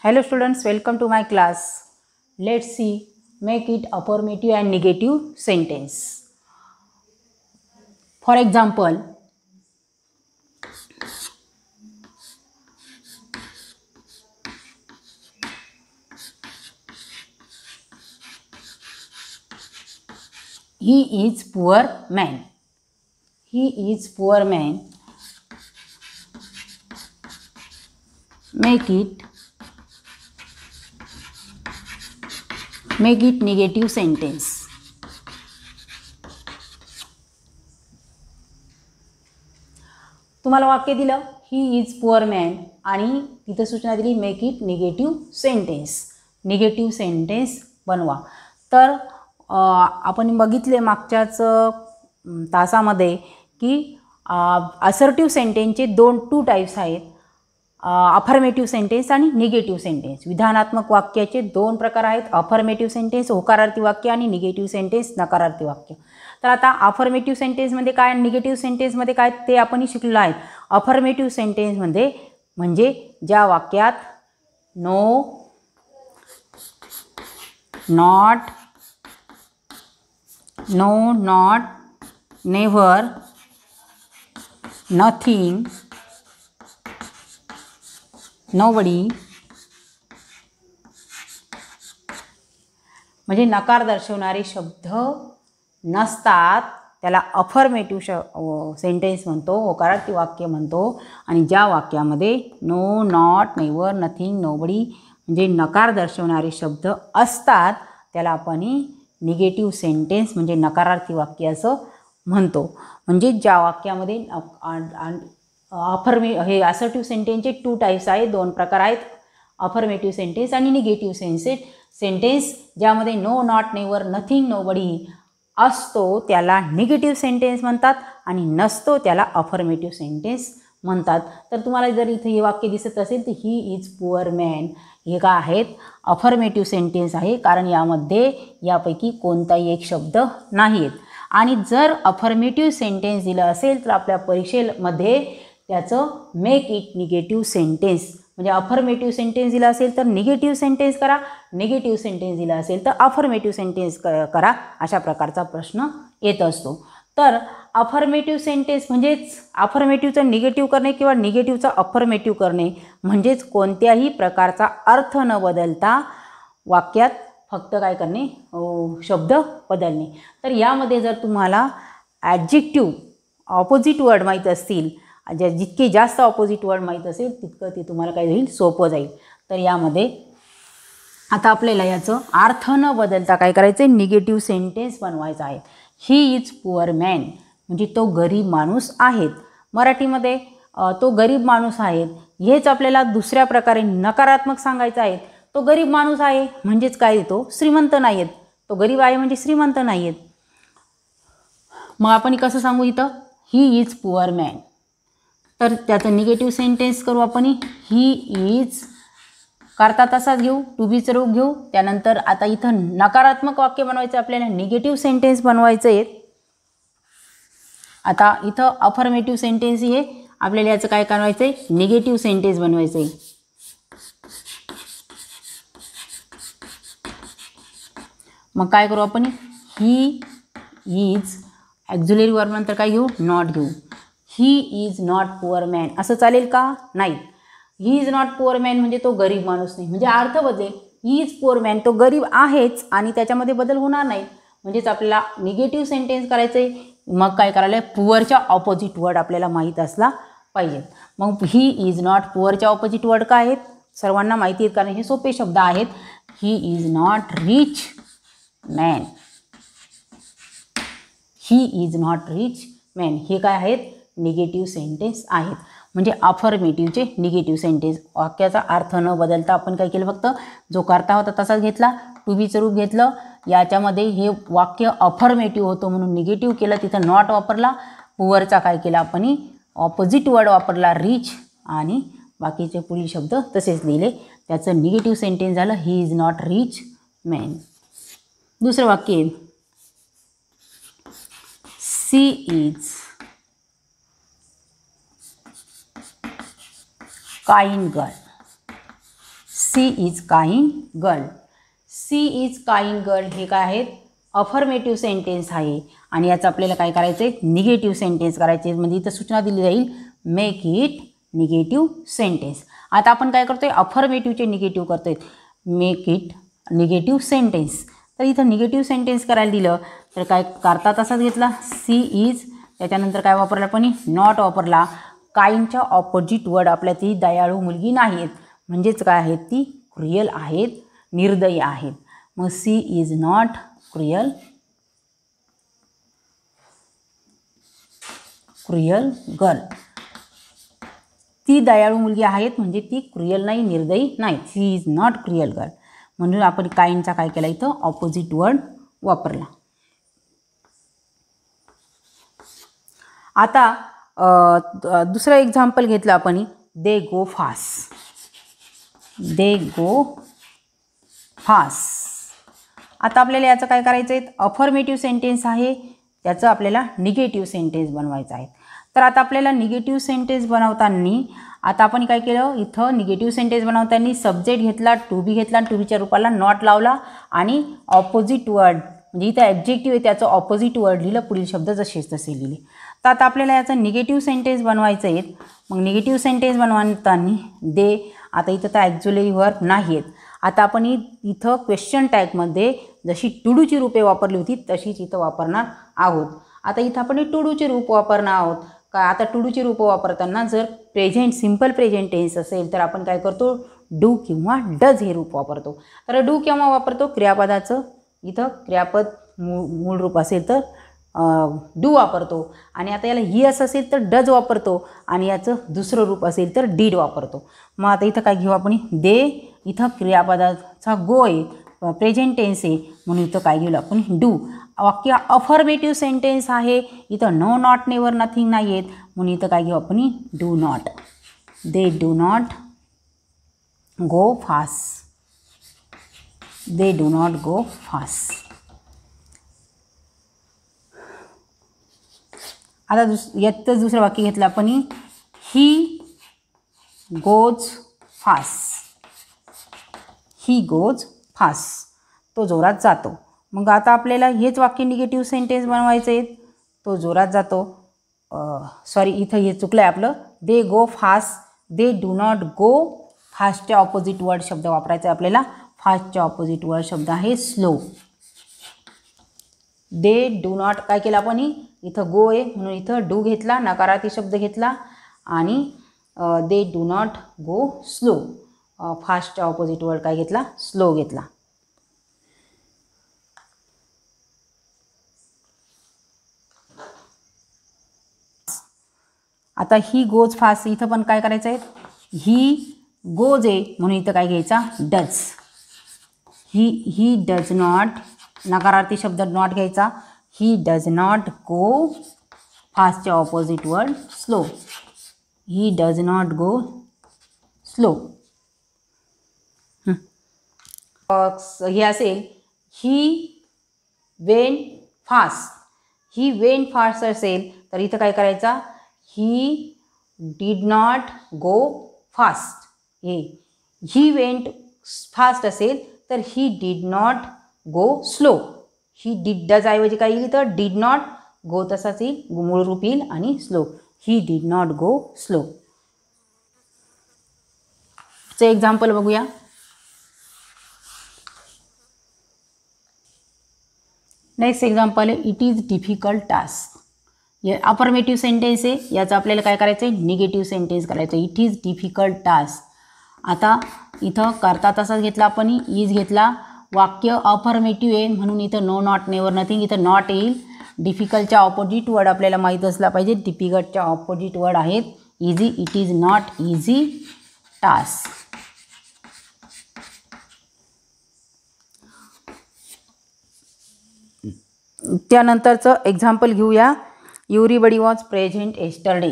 Hello students, welcome to my class. Let's see, make it affirmative and negative sentence. For example, he is poor man. He is poor man. Make it negative sentence. तुम्हाला वाक्य दिलं he is poor man आणि तिथं सूचना दिली make it negative sentence. Negative sentence बनवा. तर आपण बघितले मागच्याच तासामध्ये की असर्टिव्ह सेंटेन्सचे टू टाईप्स आहेत, अफर्मेटिव्ह सेंटेन्स आणि निगेटिव्ह सेंटेन्स. विधानात्मक वाक्याचे दोन प्रकार आहेत, अफर्मेटिव्ह सेंटेन्स होकारार्थी वाक्य आणि निगेटिव्ह सेंटेन्स नकारार्थी वाक्य. तर आता अफर्मेटिव्ह सेंटेन्समध्ये काय, निगेटिव्ह सेंटेन्समध्ये काय ते आपण शिकलेलो आहेत. अफर्मेटिव्ह सेंटेन्समध्ये म्हणजे ज्या वाक्यात no, not, never, nothing, nobody म्हणजे नकार दर्शवणारे शब्द नसतात त्याला अफर्मेटिव्ह सेंटेन्स म्हणतो, होकारार्थी वाक्य म्हणतो. आणि ज्या वाक्यामध्ये no, not, never, nothing, nobody म्हणजे नकार दर्शवणारे शब्द असतात त्याला आपण निगेटिव्ह सेंटेन्स म्हणजे नकारार्थी वाक्य असं म्हणतो. म्हणजे ज्या वाक्यामध्ये हे असर्टिव्ह सेंटेन्सचे टू टाईप्स आहेत, दोन प्रकार आहेत, अफर्मेटिव्ह सेंटेन्स आणि निगेटिव्ह सेंटेन्स. ज्यामध्ये no, not, never, nothing, nobody असतो त्याला निगेटिव्ह सेंटेन्स म्हणतात आणि नसतो त्याला अफर्मेटिव्ह सेंटेन्स म्हणतात. तर तुम्हाला जर इथे हे वाक्य दिसत असेल तर ही इज पुअर मॅन, हे काय आहेत, अफर्मेटिव्ह सेंटेन्स आहे, कारण यामध्ये यापैकी कोणताही एक शब्द नाही आहेत. आणि जर अफर्मेटिव्ह सेंटेन्स दिलं असेल तर आपल्या परीक्षेमध्ये त्याचं मेक इट निगेटिव्ह सेंटेन्स म्हणजे अफर्मेटिव्ह सेंटेन्स दिला असेल तर निगेटिव्ह सेंटेन्स करा, निगेटिव्ह सेंटेन्स दिला असेल तर अफर्मेटिव्ह सेंटेन्स करा, अशा प्रकारचा प्रश्न येत असतो. तर अफर्मेटिव्ह सेंटेन्स म्हणजेच अफर्मेटिव्हचं निगेटिव्ह करणे किंवा निगेटिव्हचा अफर्मेटिव्ह करणे म्हणजेच कोणत्याही प्रकारचा अर्थ न बदलता वाक्यात फक्त काय करणे, शब्द बदलणे. तर यामध्ये जर तुम्हाला ॲडजेक्टिव्ह ऑपोजिट वर्ड माहीत असतील, जितके जास्त ऑपोजिट वर्ड माहीत असेल तितकं ते तुम्हाला काय होईल, सोपं जाईल. तर यामध्ये आता आपल्याला याचं अर्थ न बदलता काय करायचं आहे, निगेटिव्ह सेंटेन्स बनवायचं आहे. ही इज पुअर मॅन म्हणजे तो गरीब माणूस आहेत. मराठीमध्ये तो गरीब माणूस आहेत हेच आपल्याला दुसऱ्या प्रकारे नकारात्मक सांगायचं आहे. तो गरीब माणूस आहे म्हणजेच काय, तो श्रीमंत नाही आहेत. तो गरीब आहे म्हणजे श्रीमंत नाही आहेत. मग आपण कसं सांगू इथं, ही इज पुअर मॅन. तर त्याचं निगेटिव्ह सेंटेन्स करू आपण, ही इज करता तसाच घेऊ, टू बीचं रूप घेऊ. त्यानंतर आता इथं नकारात्मक वाक्य बनवायचं आपल्याला, निगेटिव्ह सेंटेन्स बनवायचं आहे. आता इथं अफर्मेटिव्ह सेंटेन्स हे आपल्याला याचं काय करायचं आहे, निगेटिव्ह सेंटेन्स बनवायचं आहे. मग काय करू आपण, ही इज ॲक्झिलरी वर्ब नंतर काय घेऊ, नॉट घेऊ. ही इज नॉट पुअर मॅन असं चालेल का, नाही. ही इज नॉट पुअर मॅन म्हणजे तो गरीब माणूस नाही, म्हणजे अर्थ बदलेल. ही इज पुअर मॅन तो गरीब आहेच आणि त्याच्यामध्ये बदल होणार नाही, म्हणजेच आपल्याला निगेटिव्ह सेंटेन्स करायचं आहे. मग काय करायला, पुअरच्या ऑपोजिट वर्ड आपल्याला माहीत असला पाहिजे. मग ही इज नॉट पुअरच्या ऑपोजिट वर्ड काय आहेत, सर्वांना माहिती आहेत कारण हे सोपे शब्द आहेत. ही is not rich man. He is not rich man हे काय आहेत, निगेटिव्ह सेंटेन्स आहेत. म्हणजे अफर्मेटिव्हचे निगेटिव्ह सेंटेन्स. वाक्याचा अर्थ न बदलता आपण काय केलं, फक्त जो करता होता तसाच घेतला, टू बीचं रूप घेतलं. याच्यामध्ये हे वाक्य अफर्मेटिव्ह होतं म्हणून निगेटिव्ह केलं, तिथं नॉट वापरला. पुअरचा काय केला आपण, ऑपोजिट वर्ड वापरला रिच, आणि बाकीचे पुढील शब्द तसेच लिहिले. त्याचं निगेटिव्ह सेंटेन्स झालं he is not rich man. दुसरं वाक्य, she is kind girl. She is kind girl. She is kind girl हे काय आहेत, अफर्मेटिव्ह सेंटेन्स आहे आणि याचं आपल्याला काय करायचं आहे, निगेटिव्ह सेंटेन्स करायचे. म्हणजे इथं सूचना दिली जाईल मेक इट निगेटिव्ह सेंटेन्स. आता आपण काय करतोय, अफर्मेटिव्हचे निगेटिव्ह करतोय, मेक इट निगेटिव्ह सेंटेन्स. तर इथं निगेटिव्ह सेंटेन्स करायला दिलं तर काय करता तसाच घेतला, सी इज, त्याच्यानंतर काय वापरला पण, नॉट वापरला. काइंडच्या ऑपोजिट वर्ड आपल्या ती दयाळू मुलगी नाही आहेत, म्हणजेच काय आहेत, ती क्रुएल आहेत, निर्दयी आहेत. मग she is not cruel girl. ती दयाळू मुलगी आहेत म्हणजे ती क्रुएल नाही, निर्दयी नाही. She is not cruel girl. म्हणून आपण काइंडचा काय केला, इथं ऑपोजिट वर्ड वापरला. आता दुसरं एक्झाम्पल घेतलं आपण, दे गो फास्ट. दे गो फास्ट. आता आपल्याला याचं काय करायचं आहे, अफर्मेटिव्ह सेंटेन्स आहे, त्याचं आपल्याला निगेटिव्ह सेंटेन्स बनवायचं आहे. तर आता आपल्याला निगेटिव्ह सेंटेन्स बनवताना आता आपण काय केलं, इथं निगेटिव्ह सेंटेन्स बनवताना सब्जेक्ट घेतला, टू बी घेतला आणि टू बीच्या रूपाला नॉट लावला आणि ऑपोजिट वर्ड म्हणजे इथं ॲडजेक्टिव्ह आहे त्याचं ऑपोजिट वर्ड लिहिलं, पुढील शब्द जसेच तसे लिहिले. तर आता आपल्याला याचं निगेटिव्ह सेंटेन्स बनवायचं आहे. मग निगेटिव्ह सेंटेन्स बनवताना दे, आता इथं तर ॲक्झिलरी वर्ब नाही आहेत. आता आपण इथं क्वेश्चन टॅगमध्ये जशी टू डूची रूपे वापरली होती तशीच इथं वापरणार आहोत. आता इथं आपण टू डूचे रूप वापरणार आहोत का. आता टू डूची रूप वापरताना जर प्रेझेंट सिम्पल प्रेझेंट टेन्स असेल तर आपण काय करतो, डू किंवा डज हे रूप वापरतो. तर डू केव्हा वापरतो, क्रियापदाचं इथं क्रियापद मूळ रूप असेल तर डू वापरतो आणि आता याला ही असं असेल तर डज वापरतो आणि याचं दुसरं रूप असेल तर डीड वापरतो. मग आता इथं काय घेऊ आपण, दे, इथं क्रियापदाचा गो आहे, प्रेझेंट टेन्स आहे म्हणून इथं काय घेऊ आपण, डू. वाक्य अफर्मेटिव्ह सेंटेन्स आहे, इथं नो नॉट नेवर नथिंग नाही आहेत म्हणून इथं काय घेऊ आपण, do not. They do not go fast. They do not go fast. आता यातच दुसरं वाक्य घेतलं आपण, he goes fast. He goes fast, तो जोरात जातो. मग आता आपल्याला हेच वाक्य निगेटिव्ह सेंटेन्स बनवायचं आहे, तो जोरात जातो. सॉरी इथं हे चुकलं आहे आपलं, they go fast. They do not go फास्टच्या ऑपोजिट वर्ड शब्द वापरायचा आहे आपल्याला. फास्टच्या ऑपोजिट वर्ड शब्द आहे स्लो. दे डू नॉट काय केलं आपण, इथं गो आहे म्हणून इथं डू घेतला, नकारार्थी शब्द घेतला आणि they do not go slow. फास्टच्या ऑपोजिट वर्ड काय घेतला, स्लो घेतला. आता ही गोज फास्ट, इथं पण काय करायचं आहे, ही गोज आहे म्हणून इथं काय घ्यायचा, डज. ही डज नॉट, नकारार्थी शब्द नॉट घ्यायचा. ही डज नॉट गो फास्टच्या opposite word slow. He does not go slow. हे असेल, he went fast. He went fast असेल तर इथं काय करायचा, he did not go fast. He went fast असेल तर he did not go slow. He did does ऐवजी काय येईल तर डीड नॉट, गो तसाच येईल, मूळ रूप येईल आणि slow. He did not go slow. चे एक्झाम्पल बघूया. नेक्स्ट एक्झाम्पल आहे, इट इज डिफिकल्ट टास्क. हे अफर्मेटिव्ह सेंटेन्स आहे, याचं आपल्याला काय करायचं आहे, निगेटिव्ह सेंटेन्स करायचं आहे. It is difficult task. आता इथं करता तसाच घेतला आपण, इज घेतला. वाक्य अफर्मेटिव्ह आहे म्हणून इथं नो नॉट नेवर नथिंग, इथं नॉट येईल. डिफिकल्टच्या ऑपोजिट वर्ड आपल्याला माहीत असला पाहिजे. डिफिकल्टच्या ऑपोजिट वर्ड आहेत easy. It is not easy task. त्यानंतरचं एक्झाम्पल घेऊया. Everybody was present yesterday.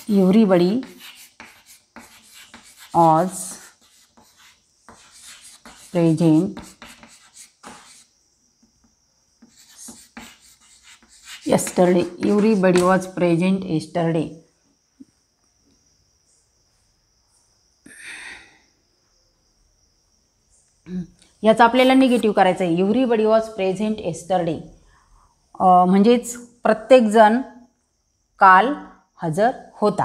Everybody was present yesterday. Everybody was present yesterday. याचा आपल्याला निगेटिव्ह करायचं आहे. एव्हरीबडी वॉज प्रेझेंट येस्टरडे, म्हणजेच प्रत्येकजण काल हजर होता.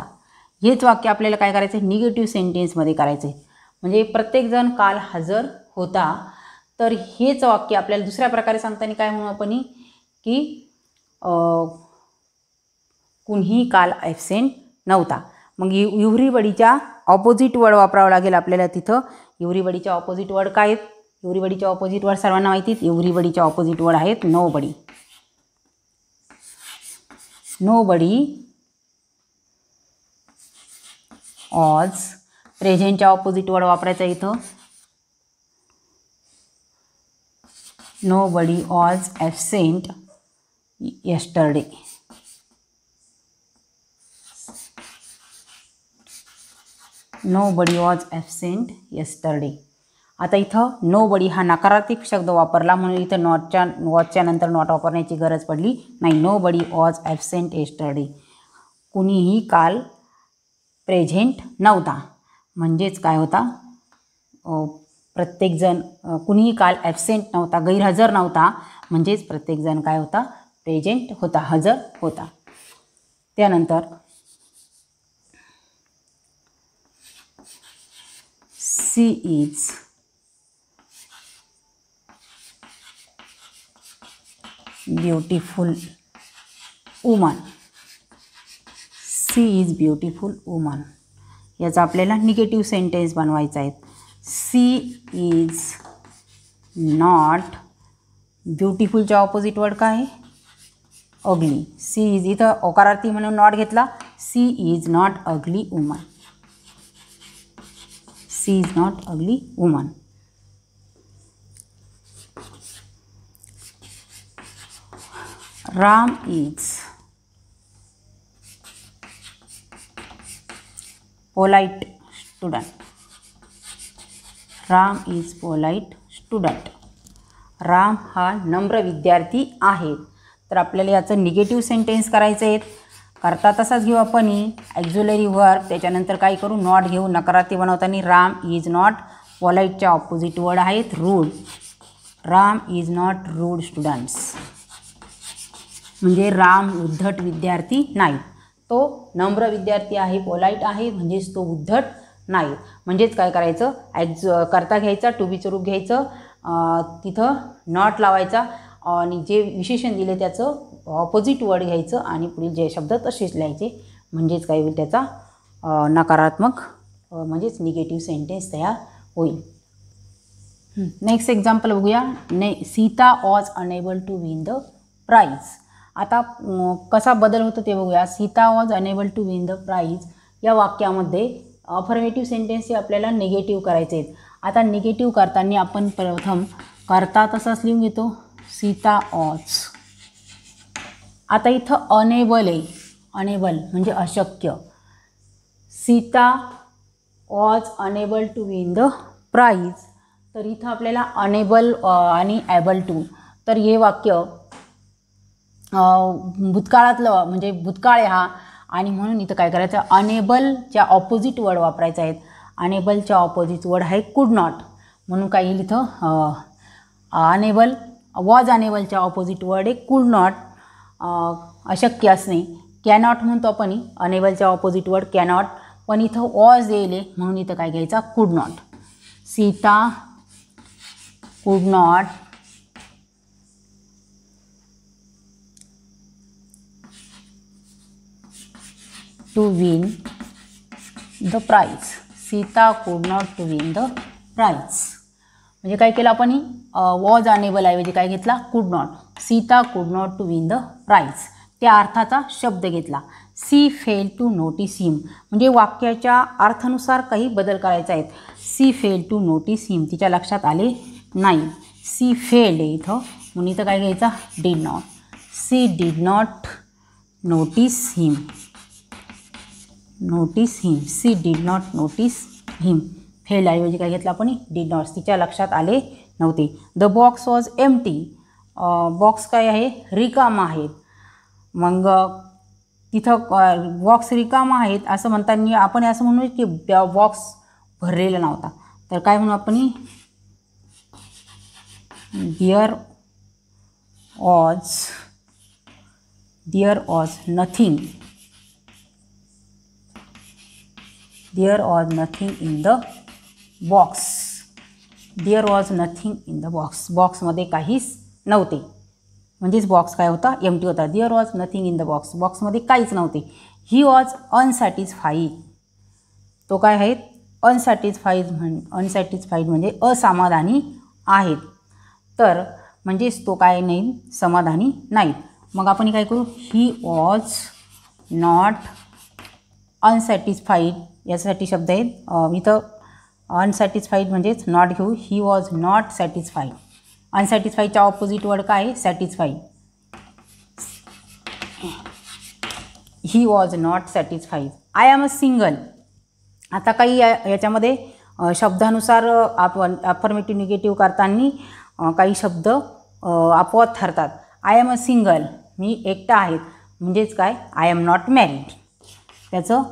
हेच वाक्य आपल्याला काय करायचं आहे, निगेटिव्ह सेंटेन्समध्ये करायचं आहे. म्हणजे प्रत्येकजण काल हजर होता. तर हेच वाक्य आपल्याला दुसऱ्या प्रकारे सांगताना काय म्हणू आपण की कुणीही काल ॲबसेंट नव्हता. मग एव्हरीबडीच्या ऑपोजिट वर्ड वापरावं लागेल आपल्याला तिथं. एव्हरीबडीच्या ऑपोजिट वर्ड काय आहेत? एव्हरीबडीच्या ऑपोजिट वर्ड सर्वांना माहिती आहेत. एव्हरीबडीच्या ऑपोजिट वर्ड आहेत नोबडी. नोबडी ऑज, प्रेझेंटच्या ऑपोजिट वर्ड वापरायचा इथं. Nobody was absent yesterday. Nobody was absent yesterday. आता इथं नोबडी हा नकारात्मक शब्द वापरला म्हणून इथं वॉजच्या नंतर नॉट वापरण्याची गरज पडली नाही. नोबडी वॉज ॲबसेंट येस्टरडे, कुणीही काल प्रेझेंट नव्हता. म्हणजेच काय होता, प्रत्येकजण, कुणीही काल ॲबसेंट नव्हता, गैरहजर नव्हता. म्हणजेच प्रत्येकजण काय होता, प्रेझेंट होता, हजर होता. त्यानंतर she is beautiful woman. She is beautiful woman याचा आपल्याला निगेटिव्ह सेंटेन्स बनवायचा आहे. सी इज नॉट, ब्युटिफुलच्या ऑपोजिट वर्ड काय आहे, अगली. सी इज, इथं ओकारार्थी म्हणून नॉट घेतला. She is not ugly woman. She is not ugly woman. Ram is polite student. Ram is polite student. Ram हा नम्र विद्यार्थी आहे. तर आपल्याला याचं निगेटिव्ह सेंटेन्स करायचं आहे. करता तसाच घेऊ आपण ॲक्झिलरी वर्ब, त्याच्यानंतर काय करू, नॉट घेऊ. नकारार्थी बनवताना राम इज नॉट, पोलाइटच्या ऑपोजिट वर्ड आहेत rude. Ram is not rude students. म्हणजे राम उद्धट विद्यार्थी नाही. तो नम्र विद्यार्थी आहे, पोलाइट आहे, म्हणजेच तो उद्धट नाही. म्हणजेच काय करायचं, करता घ्यायचा, टू बीचं रूप घ्यायचं, तिथं नॉट लावायचा आणि जे विशेषण दिले त्याचं ऑपोजिट वर्ड घ्यायचं आणि पुढील जे शब्द तसेच लिहायचे. म्हणजेच काय होईल, त्याचा नकारात्मक म्हणजेच निगेटिव्ह सेंटेन्स तयार होईल. नेक्स्ट एक्झाम्पल बघूया. Sita was unable to win the prize. आता कसा बदल होतो ते बघूया. Sita was unable to win the prize या वाक्यामध्ये अफर्मेटिव्ह सेंटेन्स हे आपल्याला निगेटिव्ह करायचे आहेत. आता निगेटिव्ह करताना आपण प्रथम करता तसाच लिहून घेतो, सीता वॉज. आता इथं अनेबल आहे, अनेबल म्हणजे अशक्य. Sita was unable to win the prize. तर इथं आपल्याला अनेबल आणि ॲबल टू, तर हे वाक्य भूतकाळातलं म्हणजे भूतकाळ आहे हा, आणि म्हणून इथं काय करायचं, अनेबलच्या ऑपोजिट वर्ड वापरायचा आहे. अनेबलच्या ऑपोजिट वर्ड आहे कुड नॉट. म्हणून काय येईल इथं, अनेबल, वॉज अनेबलच्या ऑपोजिट वर्ड आहे कुड नॉट, अशक्य असणे. कॅनॉट म्हणतो आपण, अनेबलच्या ऑपोजिट वर्ड कॅनॉट, पण इथं वॉज येईल म्हणून इथं काय घ्यायचा, कुड not. Sita could not to win the prize. Sita could not to win the prize. म्हणजे काय केलं आपण, वॉज अनेबल ऐवजी काय घेतला, कुड not. Sita could not to win the prize, त्या अर्थाचा शब्द घेतला. She fail to notice him, म्हणजे वाक्याच्या अर्थानुसार काही बदल करायचा आहेत. She fail to notice him, तिच्या लक्षात आले नाही. सी फेल्ड इथं, म्हणून इथं काय घ्यायचा, did not. She did not notice him. Notice him, she did not notice him. Fail ऐवजी काय घेतलं आपण, डीड नॉट, तिच्या लक्षात आले नव्हते. The box was empty. Box काय आहे, रिकामा आहे. मग तिथं बॉक्स रिकामा आहेत असं म्हणताना आपण असं म्हणू की बॉक्स भरलेला नव्हता. तर काय म्हणू आपण, there was nothing in the box. There was nothing in the box. बॉक्समध्ये काहीच नव्हते. म्हणजेच बॉक्स काय होता, एम्प्टी होता. There was nothing in the box. बॉक्समध्ये काहीच नव्हते. He was unsatisfied. तो काय आहे, अनसॅटिस्फाईड म्हणजे असमाधानी आहेत. तर म्हणजेच तो काय नाही, समाधानी नाहीत. मग आपण काय करू, ही वॉज नॉट अनसॅटिस्फाईड. यासाठी शब्द आहेत इथं. अनसॅटिस्फाईड म्हणजेच नॉट घेऊ. He was not satisfied. अनसॅटिस्फाईडच्या ऑपोजिट वर्ड काय आहे, satisfied. He was not satisfied. I am a single. आता काही याच्यामध्ये शब्दानुसार आपण अफर्मेटिव्ह निगेटिव्ह करताना काही शब्द अपवाद ठरतात. आय एम अ सिंगल, मी एकटा आहे. म्हणजेच काय, आय एम नॉट मॅरिड. त्याचं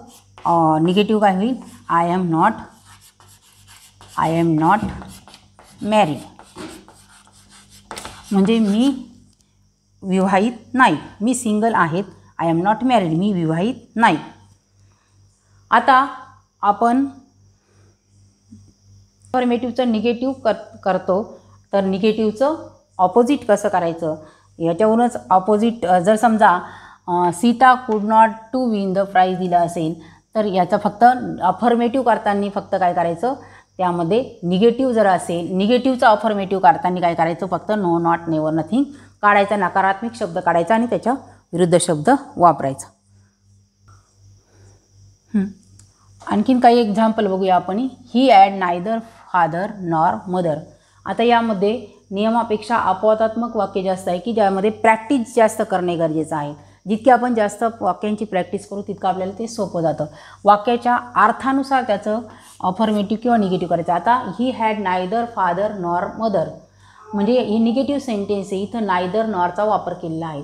निगेटिव्ह काय होईल, आय एम नॉट मॅरिड. म्हणजे मी विवाहित नाही. मी सिंगल आहेत. आय एम नॉट मॅरिड, मी विवाहित नाही. आता आपण अफर्मेटिव्हचं निगेटिव्ह करतो. तर निगेटिव्हचं ऑपोजिट कसं करायचं, याच्यावरूनच ऑपोजिट. जर समजा Sita could not to win the prize दिलं असेल, तर याचं फक्त अफर्मेटिव्ह करताना फक्त काय करायचं, त्यामध्ये निगेटिव्ह जर असेल, निगेटिव्हचं अफर्मेटिव्ह करताना काय करायचं, फक्त नो, नॉट, नेवर, नथिंग काढायचा, नकारात्मक शब्द काढायचा आणि त्याच्या विरुद्ध शब्द वापरायचा. आणखीन काही एक्झाम्पल बघूया आपण. He had neither father nor mother. आता यामध्ये नियमापेक्षा अपवादात्मक वाक्य जास्त आहे की ज्यामध्ये प्रॅक्टिस जास्त करणे गरजेचं आहे. जितकी आपण जास्त वाक्यांची प्रॅक्टिस करू तितकं आपल्याला ते सोपं जातं. वाक्याच्या अर्थानुसार त्याचं अफर्मेटिव्ह किंवा निगेटिव्ह करायचं. आता ही had neither father nor mother, म्हणजे ही निगेटिव्ह सेंटेन्स आहे. इथं नायदर नॉरचा वापर केलेला आहे.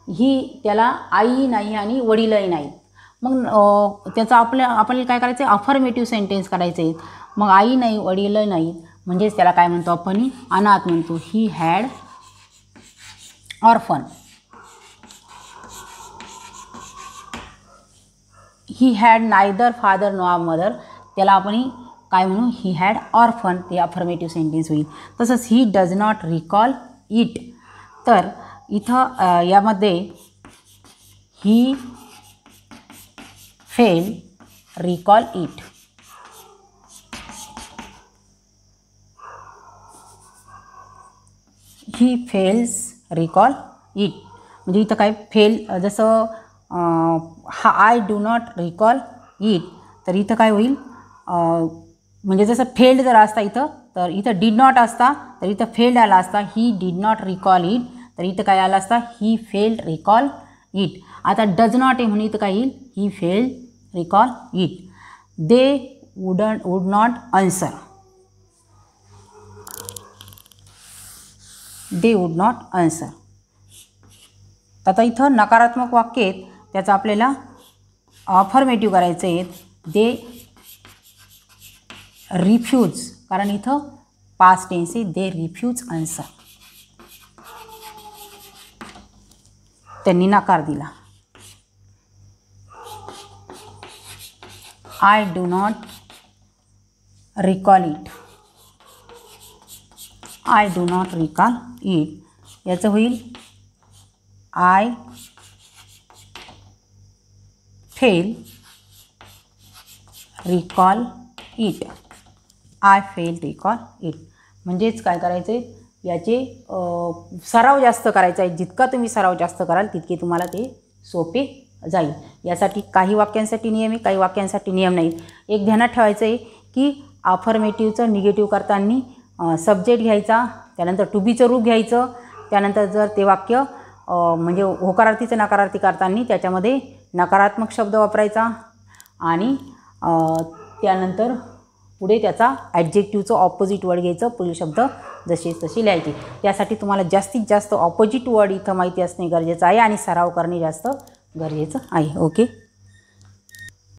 ही त्याला आई नाही आणि वडीलही नाही. मग त्याचं आपल्याला काय करायचं आहे, अफर्मेटिव्ह सेंटेन्स करायचे आहेत. मग आई नाही, वडीलही नाही, म्हणजेच त्याला काय म्हणतो आपण, अनाथ म्हणतो. He had orphan. He had neither father nor mother, त्याला आपण काय म्हणू, ही हॅड ऑर्फन. ते अफर्मेटिव्ह सेंटेन्स होईल. तसंच he does not recall it. तर इथं यामध्ये he fail recall it. He fails recall it. म्हणजे इथं काय फेल, जसं हा I do not recall it, तर इथं काय होईल, म्हणजे जसं फेल्ड जर असता इथं, तर इथं डिड नॉट असता, तर इथं फेल्ड आला असता. He did not recall it, तर इथं काय आलं असता, ही फेल्ड रिकॉल इट. आता डज नॉट आहे म्हणून इथं काय येईल, he failed recall it. They would not answer. They would not answer. आता इथं नकारात्मक वाक्य आहेत, त्याचं आपल्याला अफर्मेटिव्ह करायचं आहे. दे रिफ्यूज, कारण इथं पास्ट टेन्स आहे. दे रिफ्यूज आन्सर, त्यांनी नकार दिला. I do not recall it. I do not recall it. याचं होईल I fail recall it. I fail recall it. म्हणजेच काय करायचं आहे, याचे सराव जास्त करायचा आहे. जितका तुम्ही सराव जास्त कराल तितके तुम्हाला ते सोपे जाईल. यासाठी काही वाक्यांसाठी नियम आहे, काही वाक्यांसाठी नियम नाही. एक ध्यानात ठेवायचं आहे की अफर्मेटिव्हचं निगेटिव्ह करताना सब्जेक्ट घ्यायचा, त्यानंतर टू बीचं रूप घ्यायचं, त्यानंतर जर ते वाक्य म्हणजे होकारार्थीचं नकारार्थी करताना त्याच्यामध्ये नकारात्मक शब्द वापरायचा आणि त्यानंतर पुढे त्याचा ॲडजेक्टिव्हचं ऑपोजिट वर्ड घ्यायचं, पुढील शब्द जसे तसे लिहायचे. त्यासाठी तुम्हाला जास्तीत जास्त ऑपोजिट वर्ड इथं माहिती असणे गरजेचं आहे आणि सराव करणे जास्त गरजेचं आहे. ओके.